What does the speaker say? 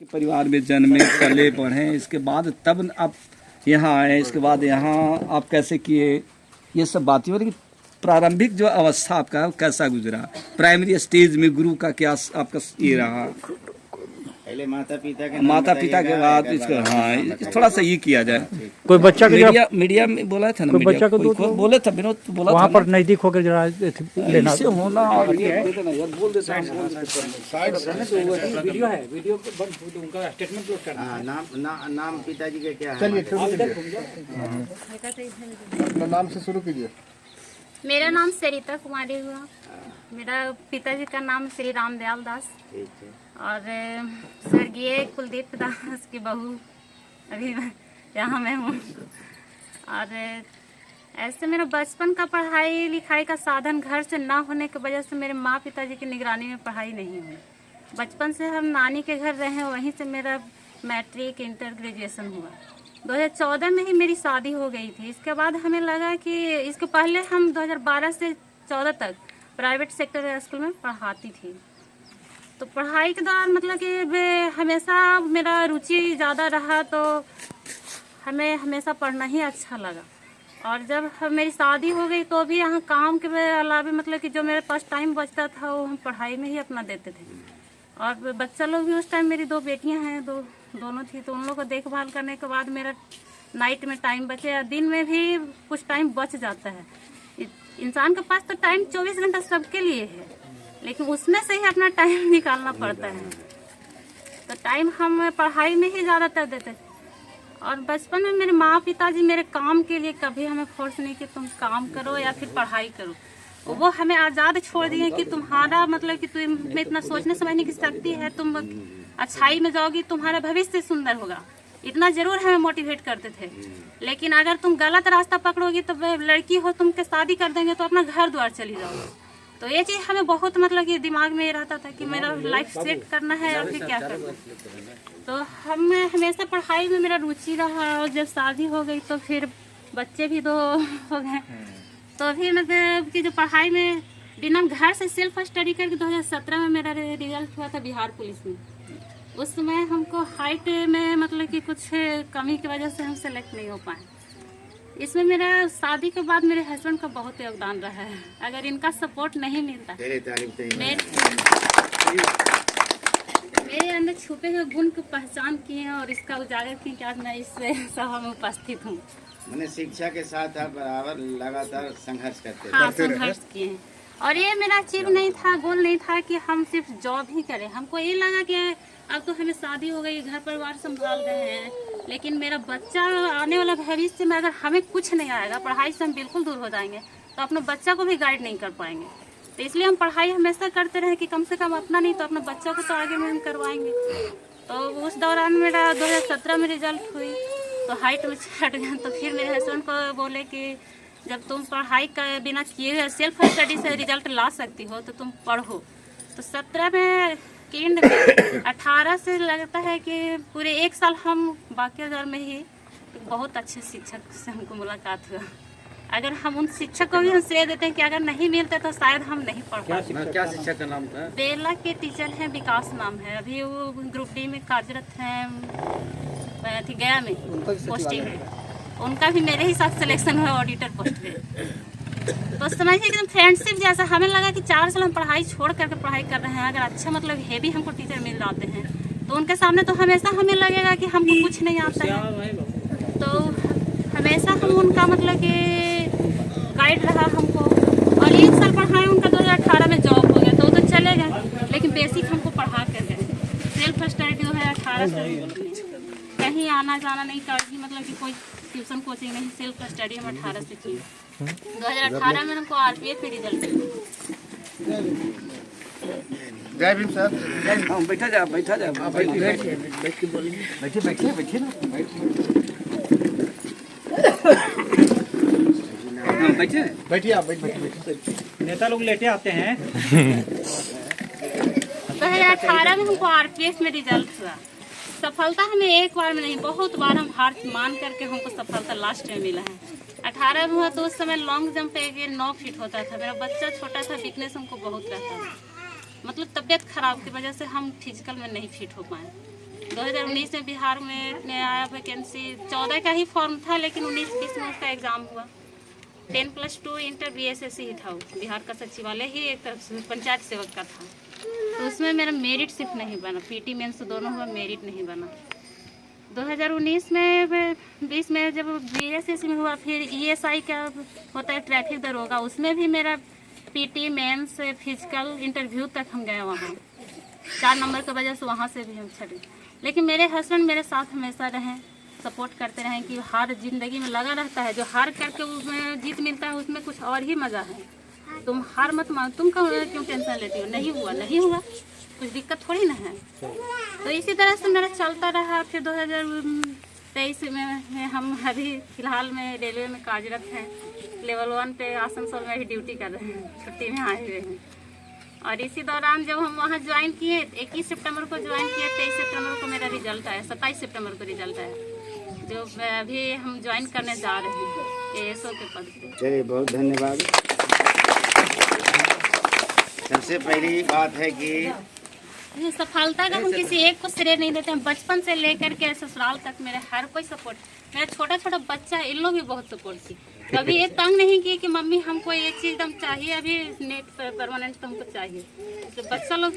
के परिवार में जन्मे पले बढ़े, इसके बाद तब आप यहाँ आए, इसके बाद यहाँ आप कैसे किए, ये सब बातें हो रही। प्रारंभिक जो अवस्था आपका है कैसा गुजरा, प्राइमरी स्टेज में गुरु का क्या आपका ये रहा, पहले माता पिता के बाद इसका, हाँ थोड़ा सा ये किया जाए। कोई बच्चा के मीडिया में बोला था ना, कोई बच्चा को बोले था विनोद, बोला वहाँ पर नजदीक होकर जरा लेना होना वीडियो है, वीडियो उनका स्टेटमेंट लोड करना। नाम पिताजी का क्या है? चलिए अपना नाम से शुरू कीजिए। मेरा नाम सरिता कुमारी हुआ। मेरा पिताजी का नाम श्री रामदयाल दास और स्वर्गीय कुलदीप दास की बहू अभी यहाँ मैं हूँ। और ऐसे मेरा बचपन का पढ़ाई लिखाई का साधन घर से ना होने की वजह से मेरे माँ पिताजी की निगरानी में पढ़ाई नहीं हुई। बचपन से हम नानी के घर रहे, वहीं से मेरा मैट्रिक इंटर ग्रेजुएशन हुआ। 2014 में ही मेरी शादी हो गई थी। इसके बाद हमें लगा कि इसके पहले हम 2012 से 14 तक प्राइवेट सेक्टर स्कूल में पढ़ाती थी। तो पढ़ाई के दौरान मतलब कि हमेशा मेरा रुचि ज़्यादा रहा, तो हमें हमेशा पढ़ना ही अच्छा लगा। और जब मेरी शादी हो गई तो भी यहाँ काम के अलावा मतलब कि जो मेरे पास टाइम बचता था वो हम पढ़ाई में ही अपना देते थे। और बच्चा लोग भी उस टाइम, मेरी 2 बेटियाँ हैं, दोनों थी, तो उन लोगों को देखभाल करने के बाद मेरा नाइट में टाइम बचे या दिन में भी कुछ टाइम बच जाता है। इंसान के पास तो टाइम 24 घंटा सबके लिए है, लेकिन उसमें से ही अपना टाइम निकालना पड़ता है। तो टाइम हम पढ़ाई में ही ज़्यादातर देते थे। और बचपन में मेरे माँ पिताजी मेरे काम के लिए कभी हमें फोर्स नहीं कि तुम काम करो या फिर पढ़ाई करो। वो हमें आज़ाद छोड़ दिए कि तुम्हारा मतलब कि तुम्हें इतना सोचने समझने की शक्ति है, तुम अच्छाई में जाओगी, तुम्हारा भविष्य सुंदर होगा, इतना जरूर हमें मोटिवेट करते थे। लेकिन अगर तुम गलत रास्ता पकड़ोगी तो लड़की हो, तुमके शादी कर देंगे तो अपना घर द्वार चली जाओगी। तो ये चीज़ हमें बहुत मतलब कि दिमाग में रहता था कि मेरा लाइफ सेट करना है या फिर क्या करना। तो हम हमेशा पढ़ाई में मेरा रुचि रहा। और जब शादी हो गई तो फिर बच्चे भी 2 हो गए, तो फिर मतलब कि जो पढ़ाई में बिना घर से सेल्फ स्टडी करके 2017 में मेरा रिजल्ट हुआ था बिहार पुलिस में। उस समय हमको हाइट में मतलब कि कुछ कमी की वजह से हम सेलेक्ट नहीं हो पाए। इसमें मेरा शादी के बाद मेरे हस्बैंड का बहुत योगदान रहा है। अगर इनका सपोर्ट नहीं मिलता, मेरे अंदर छुपे हुए गुण की पहचान किए हैं और इसका उजागर किए कि आज मैं इस सभा में उपस्थित हूँ। मैंने शिक्षा के साथ आप बराबर लगातार संघर्ष करते हैं। हाँ, संघर्ष किए हैं। और ये मेरा चिर नहीं था, गोल नहीं था कि हम सिर्फ जॉब ही करें। हमको ये लगा कि अब तो हमें शादी हो गई, घर परिवार संभाल रहे हैं, लेकिन मेरा बच्चा आने वाला भविष्य में अगर हमें कुछ नहीं आएगा, पढ़ाई से हम बिल्कुल दूर हो जाएंगे, तो अपने बच्चा को भी गाइड नहीं कर पाएंगे। तो इसलिए हम पढ़ाई हमेशा करते रहे कि कम से कम अपना नहीं तो अपने बच्चा को तो आगे में हम करवाएंगे। तो उस दौरान मेरा 2017 में रिजल्ट हुई तो हाइट में छट गया। तो फिर मेरे हस्बैंड को बोले कि जब तुम पढ़ाई का बिना किए सेल्फ स्टडी से रिजल्ट ला सकती हो तो तुम पढ़ो। तो 17 में केंद्र में 18 से लगता है कि पूरे 1 साल हम बाकीगर में ही बहुत अच्छे शिक्षक से हमको मुलाकात हुआ। अगर हम उन शिक्षक को भी हम श्रेय देते हैं कि अगर नहीं मिलते तो शायद हम नहीं पढ़ पाते। क्या शिक्षक का नाम था? बेला के टीचर हैं, विकास नाम है। अभी वो ग्रुप डी में कार्यरत हैं, गया में पोस्टिंग है। उनका भी मेरे ही साथ सिलेक्शन हुआ ऑडिटर पोस्ट पे। तो समझिए एकदम फ्रेंडशिप जैसा। हमें लगा कि 4 साल हम पढ़ाई छोड़ करके पढ़ाई कर रहे हैं, अगर अच्छा मतलब हेवी हमको टीचर मिल जाते हैं तो उनके सामने तो हमेशा हमें लगेगा कि हमको कुछ नहीं आता है। तो हमेशा हम उनका मतलब कि गाइड रहा हमको। और 1 साल पढ़ाए उनका 2018 में जॉब हो गया, तो वो तो चले गए, लेकिन बेसिक हमको पढ़ा कर गए। सेल्फ स्टडी 2018 से कहीं आना जाना नहीं करती, मतलब कि कोई ट्यूशन कोचिंग नहीं, सेल्फ स्टडी हम 18 से की। 2018 में हमको RPF में रिजल्ट मिला। जय भीम सर। बैठा जा बैठिए आप बैठिए। नेता लोग लेटे आते हैं। 2018 में हमको RPF में रिजल्ट हुआ। सफलता हमें एक बार में नहीं, बहुत बार हम हार मान करके हमको सफलता लास्ट में मिला है। 18 में हुआ तो उस समय लॉन्ग जंप पे 9 फीट होता था। मेरा बच्चा छोटा था, वीकनेस हमको बहुत रहता था, मतलब तबीयत खराब की वजह से हम फिजिकल में नहीं फिट हो पाए। 2019 में बिहार में आया वैकेंसी, 14 का ही फॉर्म था, लेकिन 19-20 में उसका एग्ज़ाम हुआ। 10+2 इंटर BSSC ही था, बिहार का सचिवालय ही एक तरफ से पंचायत सेवक का था। तो उसमें मेरा मेरिट सिर्फ नहीं बना, PT मेंस दोनों हुआ, मेरिट नहीं बना। 2019 में 20 में जब BSSC में हुआ, फिर ESI का होता है ट्रैफिक दरोगा, उसमें भी मेरा PT मेंस फिजिकल इंटरव्यू तक हम गए वहाँ। 4 नंबर की वजह से वहाँ से भी हम छड़े। लेकिन मेरे हस्बैंड मेरे साथ हमेशा रहें, सपोर्ट करते रहें कि हार ज़िंदगी में लगा रहता है, जो हार करके उसमें जीत मिलता है उसमें कुछ और ही मज़ा है। तुम हार मत मान, तुम क्यों टेंशन लेती हो, नहीं हुआ कुछ दिक्कत थोड़ी ना है। तो इसी तरह से मेरा चलता रहा। फिर 2023 में हम अभी फ़िलहाल में रेलवे में कार्यरत हैं, लेवल 1 पे आसनसोल में भी ड्यूटी कर रहे हैं, छुट्टी में आए हुए हैं। और इसी दौरान जब हम वहाँ ज्वाइन किए, 21 सितंबर को ज्वाइन किए, 23 सितंबर को मेरा रिजल्ट आया, 27 सितंबर को रिजल्ट आया, जो अभी हम ज्वाइन करने जा रहे हैं ASO के पद पे। चलिए, बहुत धन्यवाद। सबसे पहली बात है कि सफलता का हम किसी एक को श्रेय नहीं देते हैं। बचपन से लेकर के ससुराल तक मेरे हर कोई सपोर्ट, मेरा छोटा बच्चा इन लोग भी बहुत सपोर्ट की। कभी ये तंग नहीं की कि मम्मी हमको ये चीज़ एकदम चाहिए, अभी नेट परमानेंट तुमको चाहिए। तो बच्चा लोग